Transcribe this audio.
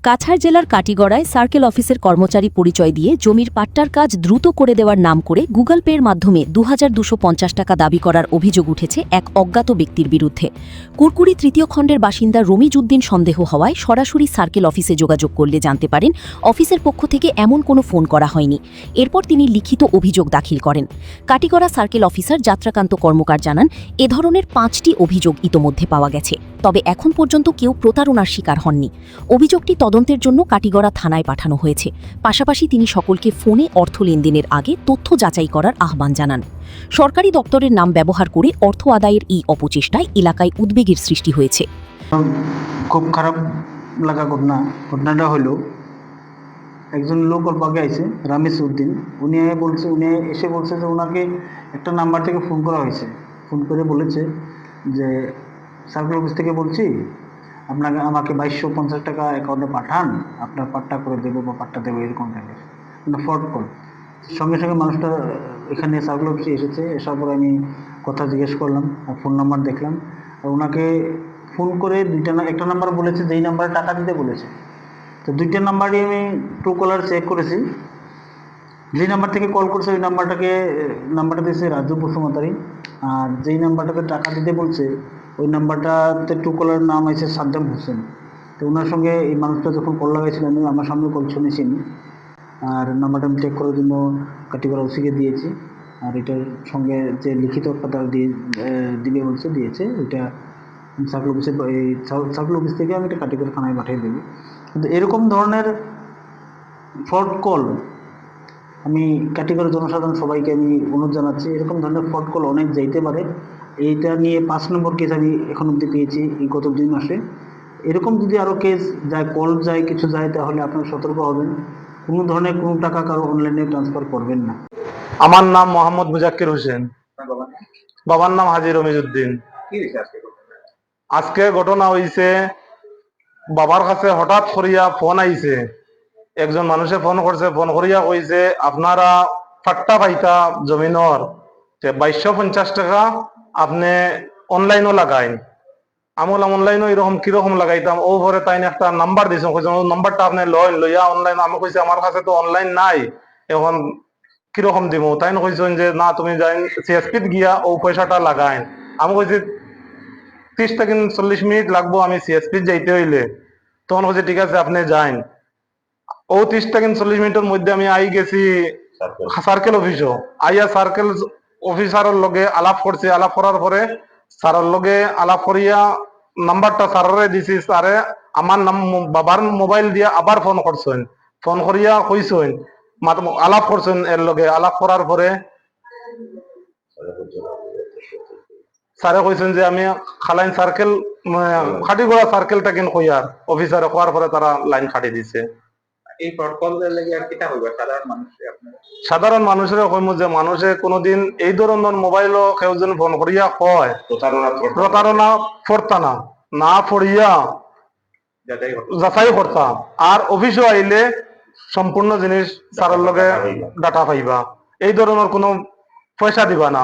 কাছাড় জেলার কাটিগড়ায় সার্কেল অফিসের কর্মচারী পরিচয় দিয়ে জমির পাট্টার কাজ দ্রুত করে দেওয়ার নাম করে গুগল পের মাধ্যমে ২,২৫০ টাকা দাবি করার অভিযোগ উঠেছে এক অজ্ঞাত ব্যক্তির বিরুদ্ধে। কুরকুরি তৃতীয় খণ্ডের বাসিন্দা রমিজউদ্দিন সন্দেহ হওয়ায় সরাসরি সার্কেল অফিসে যোগাযোগ করলে জানতে পারেন অফিসের পক্ষ থেকে এমন কোনো ফোন করা হয়নি। এরপর তিনি লিখিত অভিযোগ দাখিল করেন। কাটিগড়া সার্কেল অফিসার যাত্রাকান্ত কর্মকার জানান, এ ধরনের ৫টি অভিযোগ ইতোমধ্যে পাওয়া গেছে, তবে এখন পর্যন্ত কেউ প্রতারণার শিকার হননি। অভিযোগটি তদন্তের জন্য কাটিগড়া থানায় পাঠানো হয়েছে। পাশাপাশি তিনি সকলকে ফোনে অর্থ লেনদেনের আগে তথ্য যাচাই করার আহ্বান জানান। সরকারি দপ্তরের নাম ব্যবহার করে অর্থ আদায়ের এই অপচেষ্টায় এলাকায় উদ্বেগের সৃষ্টি হয়েছে। খুব খারাপ লাগা ঘটনাটা হলো, একজন লোক অল্প আগে আইছে, রমিজউদ্দিন। উনি এসে বলছে যে ওনাকে একটা নাম্বার থেকে ফোন করা হয়েছে। ফোন করে বলেছে যে সার্কেল অফিস থেকে বলছি, আমাকে ২২৫০ টাকা অ্যাকাউন্টে পাঠান, আপনার পাট্টা করে দেবো বা পাট্টা দেবো, এরকম টাইপের মানে ফ্রড কল। সঙ্গে সঙ্গে মানুষটা এখানে সার্কেল অফিসে এসেছে। এসার পরে আমি কথা জিজ্ঞেস করলাম, ফোন নাম্বার দেখলাম, আর ওনাকে ফোন করে একটা নাম্বার বলেছে, যেই নাম্বারে টাকা দিতে বলেছে। তো দুইটা নাম্বারই আমি ট্রু কলার চেক করেছি। যেই নাম্বার থেকে কল করছে ওই নাম্বারটা দিয়েছে রাজু বসুমতারি, আর যেই নাম্বারটাতে টাকা দিতে বলছে ওই নাম্বারটাতে ট্রু কলার নাম আছে সাদ্দাম হোসেন। তো ওনার সঙ্গে এই মানুষটা যখন কল লাগাইছিলেন, আমি আমার সামনে কল শুনেছেন, আর নাম্বারটা আমি চেক করার জন্য কাটিগড়া ওসিকে দিয়েছি। আর এটার সঙ্গে যে লিখিত একটা তারা দিবে বলছে, দিয়েছে। ওইটা সার্কেল অফিস থেকে আমি এটা কাটিগড়া থানায় পাঠিয়ে দেবো। কিন্তু এরকম ধরনের ফ্রড কল আমি কাটিগড়া জনসাধারণ সবাইকে আমি অনুরোধ জানাচ্ছি, এরকম ধরনের ফ্রড কল অনেক যাইতে পারে। এইটা নিয়ে ৫ নম্বর কেস আমি এখন অবধি পেয়েছি এই গত ২ মাসে। এরকম যদি আরও কেস যায়, কল যায়, কিছু যায়, তাহলে আপনারা সতর্ক হবেন। কোনো ধরনের কোনো টাকা কারো অনলাইনে ট্রান্সফার করবেন না। আমার নাম মোহাম্মদ মুজাক্কির হোসেন, বাবার নাম হাজি রমিজউদ্দিন। আজকে ঘটনা হইছে, বাবার কাছে হঠাৎ করিয়া ফোন আইছে। একজন মানুষে ফোন করছে, ফোন করিয়া কইছে আপনারা পাট্টা পাইতা জমিনর ২২৫০ টাকা আপনি অনলাইনও লাগাইন। আমি বললাম অনলাইনও এরকম কিরকম লাগাইতাম। ও ভরে তাই একটা নাম্বার দিয়েছে, কইছে ও নাম্বারটা আপনি লইয়া অনলাইন। আমি কইছি আমার কাছে তো অনলাইন নাই, এখন কিরকম দিব। তাই কইছেন যে না, তুমি যাইন সিএসপিত গিয়া ও পয়সাটা লাগাইন। আমি কইছি ৩০ থেকে ৪০ মিনিট লাগবো আমি সিএসপিত যাইতে হইলে। তখন কইছে ঠিক আছে আপনি যাইন। ও ৩০ থেকে ৪০ মিনিটের মধ্যে আমি আই গেছি সার্কেল অফিসও। আইয়া সার্কেল অফিসারের লগে আলাপ করছি। আলাপ করার পরে স্যারের লগে আলাপ করিয়া নাম্বারটা স্যারের দিছি। স্যারে আমার নাম বাবার মোবাইল দিয়া আবার ফোন করছেন। ফোন করিয়া কইছেন, আলাপ করছেন এর লগে। আলাপ করার পরে স্যারে কইছেন যে আমি খালাইন সার্কেল খাটিগড়া সার্কেলটা কিন কইয়ার অফিসারে কোয়ার পরে তারা লাইন কাটি দিছে। এই প্রটোকলের লাগি আর কিটা হইবা সাধারণ মানুষের কইমু যে মানুষে কোনোদিন এই ধরনের মোবাইলও কেউ যেন ফোন করিয়া কয় প্রতারণা করতা না পড়িয়া যাচাই করতা। আর অফিসও আইলে সম্পূর্ণ জিনিস স্যারের লগে ডাটা পাইবা, এই ধরনের কোনো পয়সা দিবা না।